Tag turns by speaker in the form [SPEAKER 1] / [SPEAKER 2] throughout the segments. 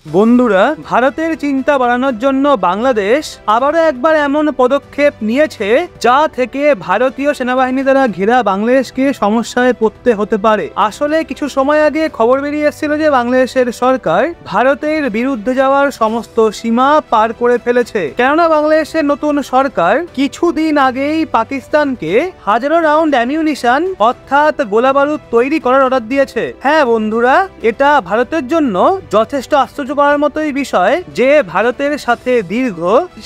[SPEAKER 1] বন্ধুরা, ভারতের চিন্তা বাড়ানোর জন্য বাংলাদেশ আবারও একবার এমন পদক্ষেপ নিয়েছে যা থেকে ভারতীয় সেনাবাহিনী দ্বারা ঘেরা বাংলাদেশকে সমস্যায় পড়তে হতে পারে। আসলে কিছু সময় আগে খবর বেরিয়ে এসেছিল যে বাংলাদেশের সরকার ভারতের বিরুদ্ধে যাওয়ার সমস্ত সীমা পার করে ফেলেছে, কেননা বাংলাদেশের নতুন সরকার কিছুদিন আগেই পাকিস্তানকে হাজারো রাউন্ড অ্যামিউনিশন অর্থাৎ গোলাবারুদ তৈরি করার অর্ডার দিয়েছে। হ্যাঁ বন্ধুরা, এটা ভারতের জন্য যথেষ্ট আশ্চর্য করার মতোই বিষয় যে ভারতের সাথে দীর্ঘ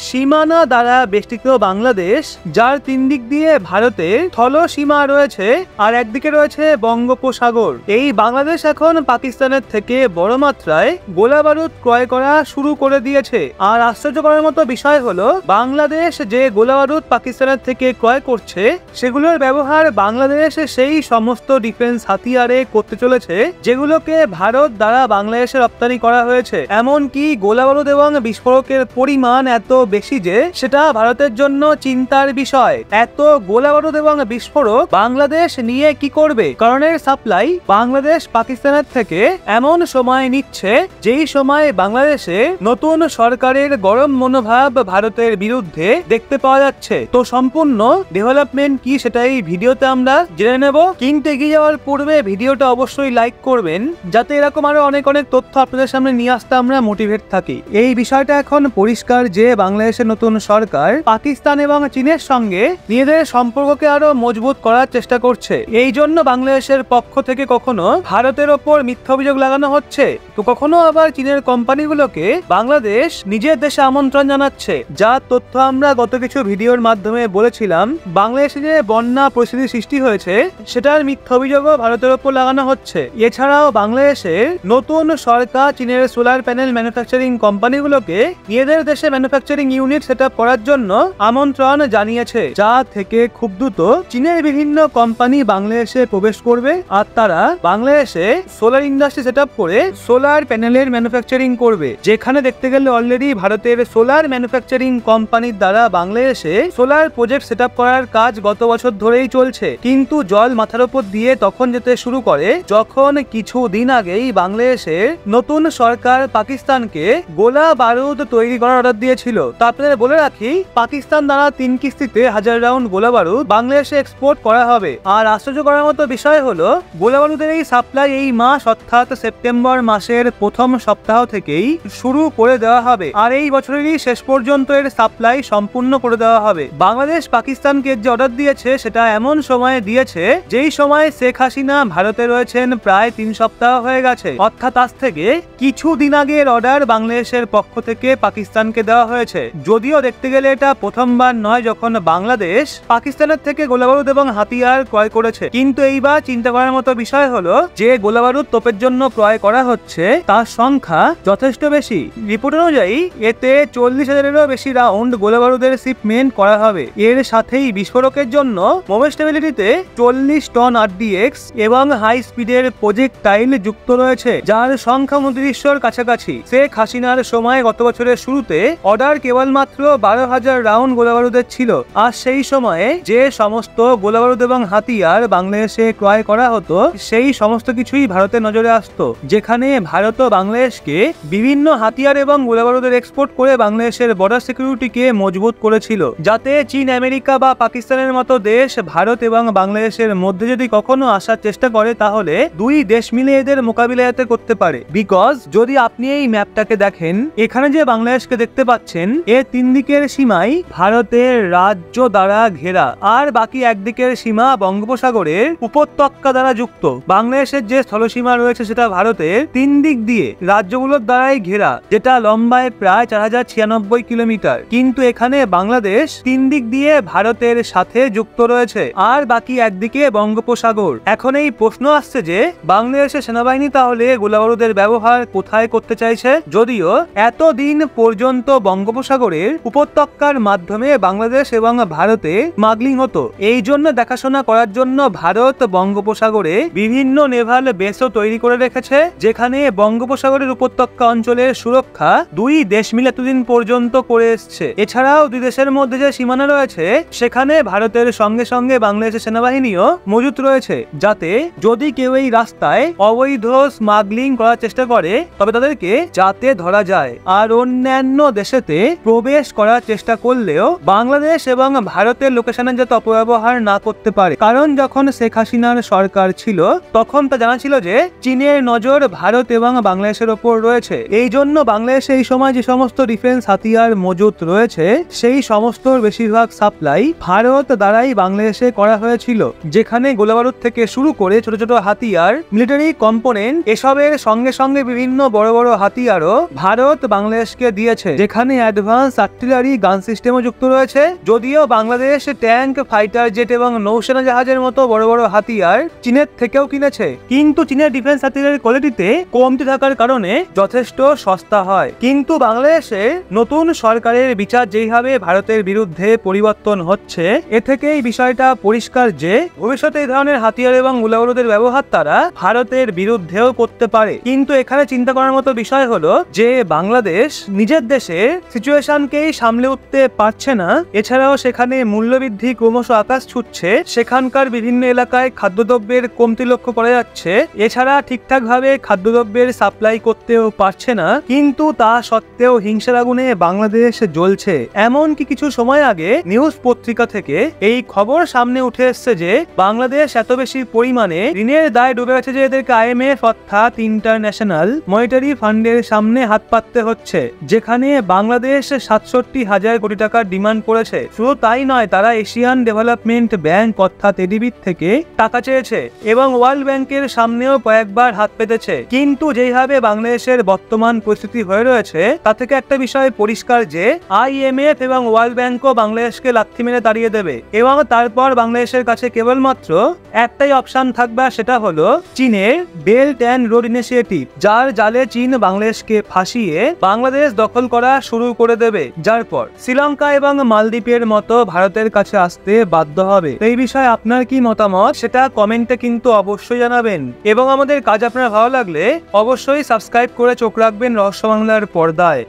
[SPEAKER 1] সীমানা দ্বারা বেষ্টিত বাংলাদেশ, যার তিন দিক দিয়ে ভারতের স্থল সীমা রয়েছে আর একদিকে রয়েছে বঙ্গোপসাগর, এই বাংলাদেশ এখন পাকিস্তানের থেকে বড় মাত্রায় গোলাবারুদ ক্রয় করা শুরু করে দিয়েছে। আর আশ্চর্য করার মতো বিষয় হলো বাংলাদেশ যে গোলাবারুদ পাকিস্তানের থেকে ক্রয় করছে সেগুলোর ব্যবহার বাংলাদেশ সেই সমস্ত ডিফেন্স হাতিয়ারে করতে চলেছে যেগুলোকে ভারত দ্বারা বাংলাদেশে রপ্তানি করা হয়েছে। এমনকি গোলাবারুদ এবং বিস্ফোরকের পরিমাণ এত বেশি যে সেটা ভারতের জন্য চিন্তার বিষয়। এত গোলাবারুদ এবং বিস্ফোরক বাংলাদেশ নিয়ে কি করবে? কারণের সাপ্লাই বাংলাদেশ পাকিস্তানের থেকে এমন সময় নিচ্ছে যেই সময় বাংলাদেশে নতুন সরকারের গরম মনোভাব ভারতের বিরুদ্ধে দেখতে পাওয়া যাচ্ছে। তো সম্পূর্ণ ডেভেলপমেন্ট কি সেটা এই ভিডিওতে আমরা জেনে নেব, কিন্তু এগিয়ে যাওয়ার পূর্বে ভিডিওটা অবশ্যই লাইক করবেন যাতে এরকম আরো অনেক তথ্য আপনাদের সামনে নিয়ে আসতে আমরা মোটিভেট থাকি। এই বিষয়টা এখন পরিষ্কার যে বাংলাদেশের নতুন সরকার পাকিস্তান এবং চীনের সঙ্গে নিজেদের সম্পর্ককে আরো মজবুত করার চেষ্টা করছে। এই জন্য বাংলাদেশের পক্ষ থেকে কখনো ভারতের ওপর মিথ্যা অভিযোগ লাগানো হচ্ছে, তো কখনো আবার চীনের কোম্পানিগুলোকে বাংলাদেশ নিজের দেশে আমন্ত্রণ জানাচ্ছে। যার তথ্য আমরা গত কিছু ভিডিওর মাধ্যমে বলেছিলাম। বাংলাদেশে যে বন্যা পরিস্থিতি সৃষ্টি হয়েছে সেটার মিথ্যা অভিযোগও ভারতের ওপর লাগানো হচ্ছে। এছাড়াও বাংলাদেশের নতুন সরকার চীনের সোলার প্যানেল ম্যানুফ্যাকচারিং কোম্পানিগুলোকে নিজেদের দেশে ম্যানুফ্যাকচারিং ইউনিট সেট আপ করার জন্য আমন্ত্রণ জানিয়েছে, যা থেকে খুব দ্রুত চীনের বিভিন্ন কোম্পানি বাংলাদেশে প্রবেশ করবে আর তারা বাংলাদেশে সোলার ইন্ডাস্ট্রি সেট আপ করে সোলার প্যানেলের ম্যানুফ্যাকচারিং করবে। যেখানে দেখতে গেলে অলরেডি ভারতের সোলার ম্যানুফ্যাকচারিং কোম্পানির দ্বারা বাংলাদেশে সোলার প্রজেক্ট সেট আপ করার কাজ গত বছর ধরেই চলছে, কিন্তু জল মাথার উপর দিয়ে তখন যেতে শুরু করে যখন কিছুদিন আগেই বাংলাদেশের নতুন সরকার পাকিস্তানকে গোলা বারুদ তৈরি করার অর্ডার দিয়েছিল। তো আপনাদের বলে রাখি, পাকিস্তান দ্বারা 3 কিস্তিতে 1000 রাউন্ড গোলা বারুদ বাংলাদেশে এক্সপোর্ট করা হবে। আর আশ্চর্য করার মতো বিষয় হলো গোলা বারুদের এই সাপ্লাই এই মাস অর্থাৎ সেপ্টেম্বর মাসের প্রথম সপ্তাহ থেকেই শুরু করে দেওয়া হবে আর এই বছরেরই শেষ পর্যন্ত এর সাপ্লাই সম্পূর্ণ করে দেওয়া হবে। বাংলাদেশ পাকিস্তানকে যে অর্ডার দিয়েছে সেটা এমন সময়ে দিয়েছে যেই সময় শেখ হাসিনা ভারতে রয়েছেন প্রায় 3 সপ্তাহ হয়ে গেছে, অর্থাৎ আজ থেকে কিছুদিন আগের অর্ডার বাংলাদেশের পক্ষ থেকে পাকিস্তানকে দেওয়া হয়েছে। যদিও দেখতে গেলে এটা প্রথমবার নয় যখন বাংলাদেশ পাকিস্তানের থেকে গোলাবারুদ এবং হাতিয়ার ক্রয় করেছে, কিন্তু এইবার চিন্তা করার মতো বিষয় হলো যে গোলাবারুদ তোপের জন্য ক্রয় করা হচ্ছে তার সংখ্যা যথেষ্ট বেশি। রিপোর্ট অনুযায়ী এতে 40,000-এরও বেশি রাউন্ড গোলাবারুদের শিপমেন্ট করা হবে। এর সাথেই বিস্ফোরকের জন্য মোমেস্টেবিলিটিতে 40 টন RDX এবং হাই স্পিডের প্রজেক্টাইল যুক্ত রয়েছে, যার সংখ্যা 2900-র কাছাকাছি। শেখ হাসিনার সময় গত বছরের শুরুতে অর্ডার কেবলমাত্র 12,000 রাউন্ড গোলাবারুদের ছিল। আর সেই সময়ে যে সমস্ত গোলাবারুদ এবং হাতিয়ার বাংলাদেশে ক্রয় করা হতো সেই সমস্ত কিছুই ভারতের নজরে আসতো, যেখানে ভারত ও বাংলাদেশকে বিভিন্ন হাতিয়ার এবং গোলাবারুদের এক্সপোর্ট করে বাংলাদেশের বর্ডার সিকিউরিটিকে মজবুত করেছিল, যাতে চীন, আমেরিকা বা পাকিস্তানের মতো দেশ ভারত এবং বাংলাদেশের মধ্যে যদি কখনো আসার চেষ্টা করে তাহলে দুই দেশ মিলে এদের মোকাবিলা করতে পারে। বিকজ যদি আপনি এই ম্যাপটাকে দেখেন, এখানে যে বাংলাদেশকে দেখতে পাচ্ছেন এর 3 দিকের সীমাই ভারতের রাজ্য দ্বারা ঘেরা আর বাকি একদিকের সীমা বঙ্গোপসাগরের উপত্যকা দ্বারা যুক্ত। বাংলাদেশের যে স্থলসীমা রয়েছে সেটা ভারতের 3 দিক দিয়ে রাজ্যগুলোর দ্বারাই ঘেরা, যেটা লম্বায় প্রায় 4096 কিলোমিটার। কিন্তু এখানে বাংলাদেশ 3 দিক দিয়ে ভারতের সাথে যুক্ত রয়েছে আর বাকি একদিকে বঙ্গোপসাগর। এখন এই প্রশ্ন আসছে যে বাংলাদেশের সেনাবাহিনী তাহলে গোলাবারুদের ব্যবহার কোথায় করতে চাইছে? যদিও এতদিন পর্যন্ত বঙ্গোপসাগরের উপত্যকার মাধ্যমে বাংলাদেশ এবং ভারতে স্মাগলিং হতো, এই জন্য দেখাশোনা করার জন্য ভারত বঙ্গোপসাগরে বিভিন্ন নেভাল বেসও তৈরি করে রেখেছে, যেখানে বঙ্গোপসাগরের উপত্যকা অঞ্চলের সুরক্ষা দুই দেশ মিলে এতদিন পর্যন্ত করে এসছে। এছাড়াও দুই দেশের মধ্যে যে সীমানা রয়েছে সেখানে ভারতের সঙ্গে সঙ্গে বাংলাদেশের সেনাবাহিনীও মজুত রয়েছে, যাতে যদি কেউ এই রাস্তায় অবৈধ স্মাগলিং করার চেষ্টা করে তবে তাদের তাদেরকে যাতে ধরা যায়। আর অন্যান্য দেশেতে প্রবেশ করার চেষ্টা করলেও বাংলাদেশ এবং ভারতের লোকেশনের যাতে অপব্যবহার না করতে পারে। কারণ যখন শেখ হাসিনার সরকার ছিল তখন তা জানা ছিল যে চীনের নজর ভারত এবং বাংলাদেশের ওপর রয়েছে। এই জন্য বাংলাদেশে এই সময় যে সমস্ত ডিফেন্স হাতিয়ার মজুত রয়েছে সেই সমস্ত বেশিরভাগ সাপ্লাই ভারত দ্বারাই বাংলাদেশে করা হয়েছিল, যেখানে গোলাবারুদ থেকে শুরু করে ছোট ছোট হাতিয়ার, মিলিটারি কম্পোনেন্ট, এসবের সঙ্গে সঙ্গে বিভিন্ন বড় বড় হাতিয়ারও ভারত বাংলাদেশকে দিয়েছে, যেখানে অ্যাডভান্স আর্টিলারি গান সিস্টেমও যুক্ত রয়েছে। যদিও বাংলাদেশ ট্যাঙ্ক, ফাইটার জেট এবং নৌসেনা জাহাজের মতো বড় বড় হাতিয়ার চীনের থেকেও কিনেছে, কিন্তু চীনের ডিফেন্স হাতিয়ারের কোয়ালিটিতে কমতি থাকার কারণে যথেষ্ট সস্তা হয়। কিন্তু বাংলাদেশে নতুন সরকারের বিচার যেইভাবে ভারতের বিরুদ্ধে পরিবর্তন হচ্ছে, এ থেকে এই বিষয়টা পরিষ্কার যে ভবিষ্যতে এই ধরনের হাতিয়ার এবং গোলাবারুদের ব্যবহার তারা ভারতের বিরুদ্ধেও করতে পারে। কিন্তু এখানে চিন্তা করার মতো বিষয় হলো যে বাংলাদেশ নিজের দেশের সিচুয়েশনকেই সামলে উঠতে পারছে না। এছাড়াও সেখানে মূল্যবৃদ্ধি ক্রমশ আকাশ ছুটছে, সেখানকার বিভিন্ন এলাকায় খাদ্যদ্রব্যের কমতি লক্ষ্য করা যাচ্ছে। এছাড়া ঠিকঠাক ভাবে খাদ্যদ্রব্যের সাপ্লাই করতেও পারছে না, কিন্তু তা সত্ত্বেও হিংসার আগুনে বাংলাদেশ জ্বলছে। এমনকি কিছু সময় আগে নিউজ পত্রিকা থেকে এই খবর সামনে উঠে এসছে যে বাংলাদেশ এত বেশি পরিমাণে ঋণের দায় ডুবে গেছে যে এদেরকে IMF অর্থাৎ ইন্টারন্যাশনাল মনিটারি ফান্ডের সামনে হাত পাততে হচ্ছে, যেখানে বাংলাদেশ ৬৭,০০০ কোটি টাকার ডিমান্ড করেছে। শুধু তাই নয়, তারা এশিয়ান ডেভেলপমেন্ট ব্যাংক অর্থাৎ ADB থেকে টাকা চেয়েছে এবং ওয়ার্ল্ড ব্যাংকের সামনেও কয়েকবার হাত পেতেছে। কিন্তু যেইভাবে বাংলাদেশের বর্তমান পরিস্থিতি হয়ে রয়েছে তা থেকে একটা বিষয় পরিষ্কার যে IMF এবং ওয়ার্ল্ড ব্যাংকও বাংলাদেশকে লাথি মেরে তাড়িয়ে দেবে এবং তারপর বাংলাদেশের কাছে কেবলমাত্র একটাই অপশন থাকবে, সেটা হলো চীনের বেল্ট অ্যান্ড রোড ইনিশিয়েটিভ, যার জালে চীন বাংলাদেশকে ফাঁসিয়ে বাংলাদেশ দখল করা শুরু করে দেবে, যার পর শ্রীলঙ্কা এবং মালদ্বীপের মতো ভারতের কাছে আসতে বাধ্য হবে। এই বিষয়ে আপনার কি মতামত সেটা কমেন্টে কিন্তু অবশ্যই জানাবেন এবং আমাদের কাজ আপনার ভালো লাগলে অবশ্যই সাবস্ক্রাইব করে চোখ রাখবেন রহস্য বাংলার পর্দায়।